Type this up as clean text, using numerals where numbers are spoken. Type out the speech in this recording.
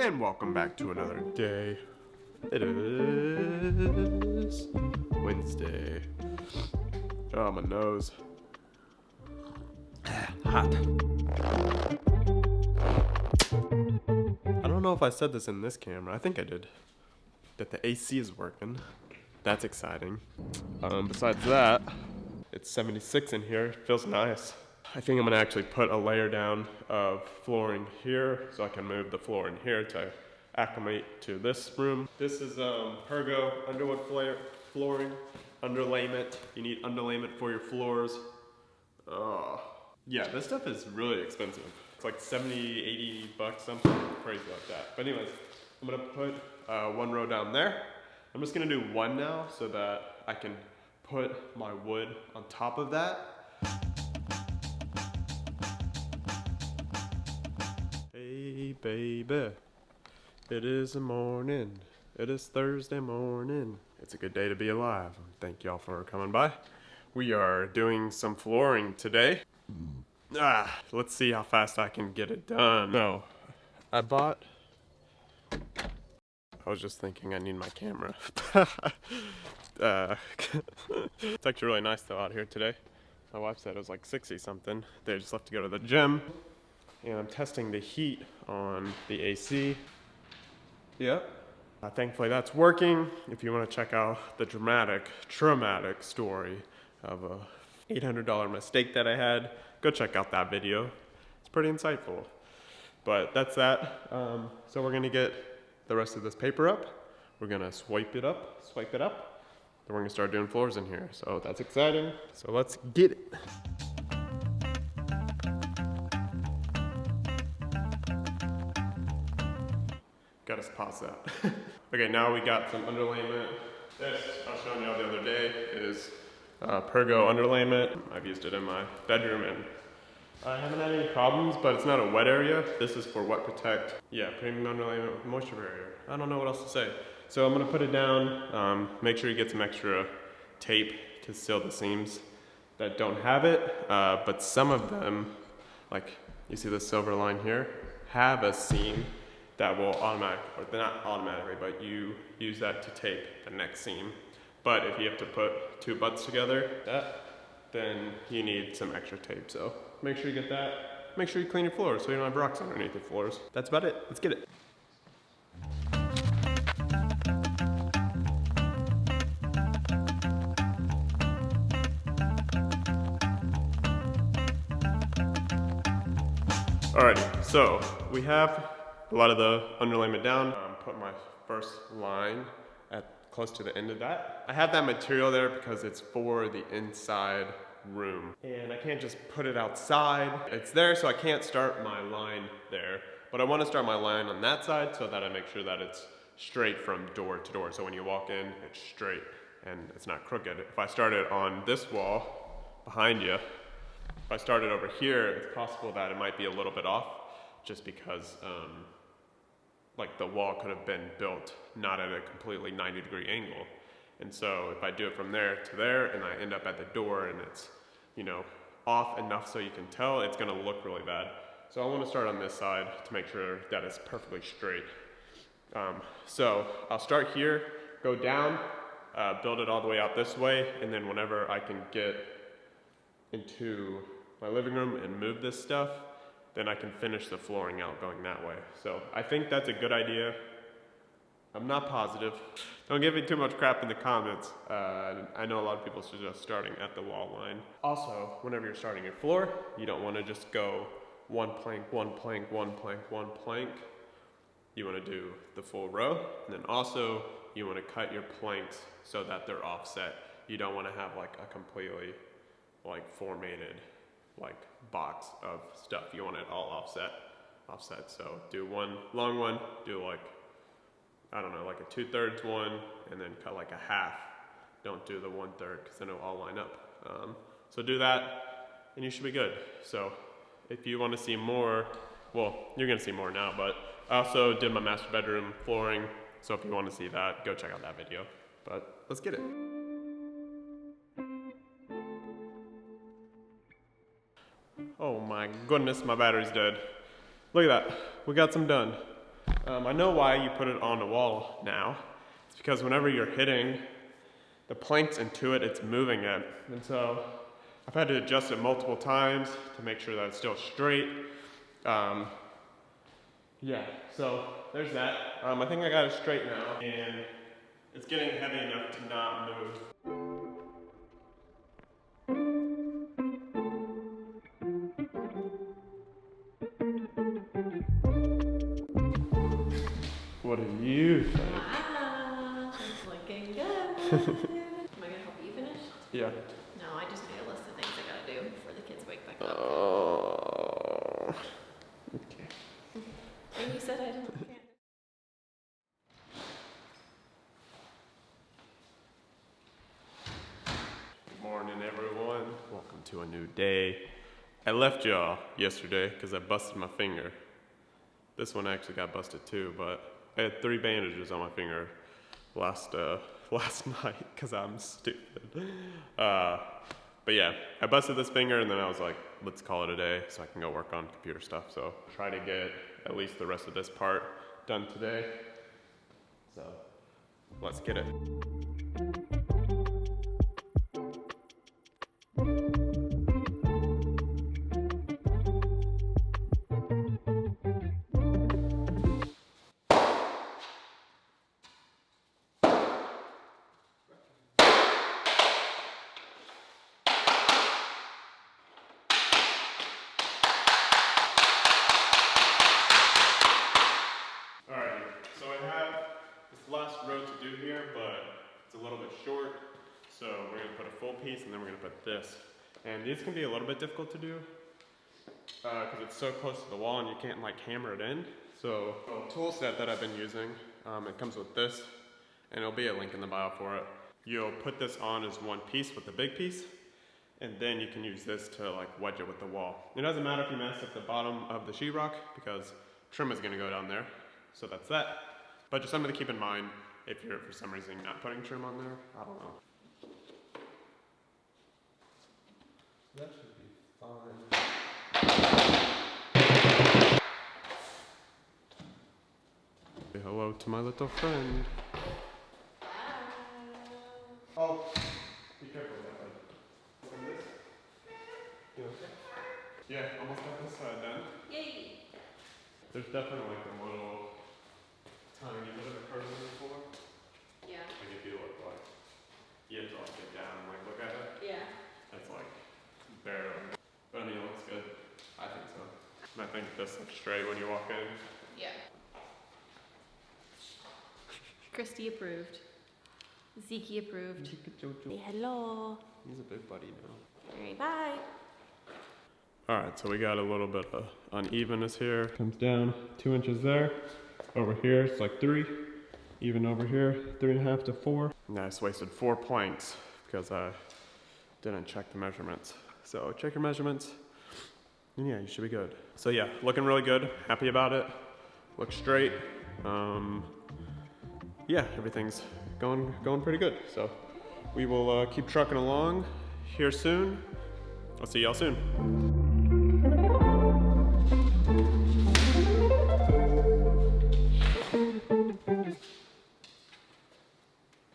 And welcome back to another day. It is Wednesday. Oh, my nose. Hot. I don't know if I said this in this camera. I think I did. That the AC is working. That's exciting. Besides that, it's 76 in here. It feels nice. I think I'm gonna actually put a layer down of flooring here so I can move the floor in here to acclimate to this room. This is PERGO underwood flooring, underlayment. You need underlayment for your floors. Yeah, this stuff is really expensive. It's like 70, 80 bucks, something crazy like that. But anyways, I'm gonna put one row down there. I'm just gonna do one now so that I can put my wood on top of that. Hey baby, it is the morning. It is Thursday morning. It's a good day to be alive. Thank y'all for coming by. We are doing some flooring today. Let's see how fast I can get it done. No, I was just thinking I need my camera. It's actually really nice though out here today. My wife said it was like 60 something. They just left to go to the gym. And I'm testing the heat on the AC. Yep. Thankfully that's working. If you want to check out the traumatic story of a $800 mistake that I had, go check out that video. It's pretty insightful. But that's that. So we're gonna get the rest of this paper up. We're gonna swipe it up. Then we're gonna start doing floors in here. So that's exciting. So let's get it. Gotta pause that. Okay, now we got some underlayment. This, I was showing y'all the other day, is PERGO underlayment. I've used it in my bedroom and I haven't had any problems, but it's not a wet area. This is for wet protect. Yeah, premium underlayment with moisture barrier. I don't know what else to say. So I'm gonna put it down. Make sure you get some extra tape to seal the seams that don't have it. But some of them, like you see the silver line here, have a seam that will not automatically, but you use that to tape the next seam. But if you have to put two butts together, then you need some extra tape. So make sure you get that. Make sure you clean your floors so you don't have rocks underneath your floors. That's about it. Let's get it. Alrighty, so we have a lot of the underlayment down. Put my first line at close to the end of that. I have that material there because it's for the inside room. And I can't just put it outside. It's there, so I can't start my line there. But I want to start my line on that side so that I make sure that it's straight from door to door. So when you walk in, it's straight and it's not crooked. If I start it on this wall behind you, if I start it over here, it's possible that it might be a little bit off just because like the wall could have been built not at a completely 90-degree angle. And so if I do it from there to there and I end up at the door and it's, you know, off enough so you can tell, it's gonna look really bad. So I wanna start on this side to make sure that it's perfectly straight. So I'll start here, go down, build it all the way out this way, and then whenever I can get into my living room and move this stuff, then I can finish the flooring out going that way. So I think that's a good idea. I'm not positive. Don't give me too much crap in the comments. I know a lot of people suggest starting at the wall line. Also, whenever you're starting your floor, you don't want to just go one plank, one plank, one plank, one plank. You want to do the full row. And then also, you want to cut your planks so that they're offset. You don't want to have like a completely like formatted like box of stuff. You want it all offset. So do one long one, do like, I don't know, like a 2/3 one, and then cut like a half. Don't do the 1/3 because then it'll all line up. So do that and you should be good. So if you want to see more, well, you're gonna see more now, but I also did my master bedroom flooring. So if you want to see that, go check out that video. But let's get it. Oh my goodness, my battery's dead. Look at that, we got some done. I know why you put it on the wall now. It's because whenever you're hitting the planks into it, it's moving it. And so I've had to adjust it multiple times to make sure that it's still straight. Yeah, so there's that. I think I got it straight now, and it's getting heavy enough to not move. What do you think? Wow, it's looking good. Am I gonna help you finish? Yeah. No, I just made a list of things I gotta do before the kids wake back up. Oh. Okay. And you said I don't care. Good morning, everyone. Welcome to a new day. I left y'all yesterday because I busted my finger. This one actually got busted too, but I had 3 bandages on my finger last night because I'm stupid. But yeah, I busted this finger and then I was like, let's call it a day so I can go work on computer stuff. So try to get at least the rest of this part done today. So let's get it. Last row to do here, but it's a little bit short, so we're going to put a full piece and then we're going to put this. And these can be a little bit difficult to do because it's so close to the wall and you can't like hammer it in. So a tool set that I've been using, it comes with this, and there'll be a link in the bio for it. You'll put this on as one piece with the big piece, and then you can use this to like wedge it with the wall. It doesn't matter if you mess up the bottom of the sheetrock because trim is going to go down there, so that's that. But just something to keep in mind if you're, for some reason, not putting trim on there. I don't know. That should be fine. Say hello to my little friend. Oh, be careful with that. From this? You okay? Yeah, almost got this side done. Yay! There's definitely like a little tiny bit of a curve in the floor. Yeah. Like if you look like, you have to like get down and like look at it. Yeah. It's like barely. But I mean, it looks good. I think so. And I think this looks straight when you walk in. Yeah. Christy approved. Zeke approved. Say hello. He's a big buddy now. Alright, bye. Alright, so we got a little bit of unevenness here. Comes down 2 inches there. Over here, it's like 3. Even over here, 3.5 to 4. And I just wasted 4 planks because I didn't check the measurements. So check your measurements, and yeah, you should be good. So yeah, looking really good. Happy about it. Looks straight. Yeah, everything's going pretty good. So we will keep trucking along here soon. I'll see y'all soon.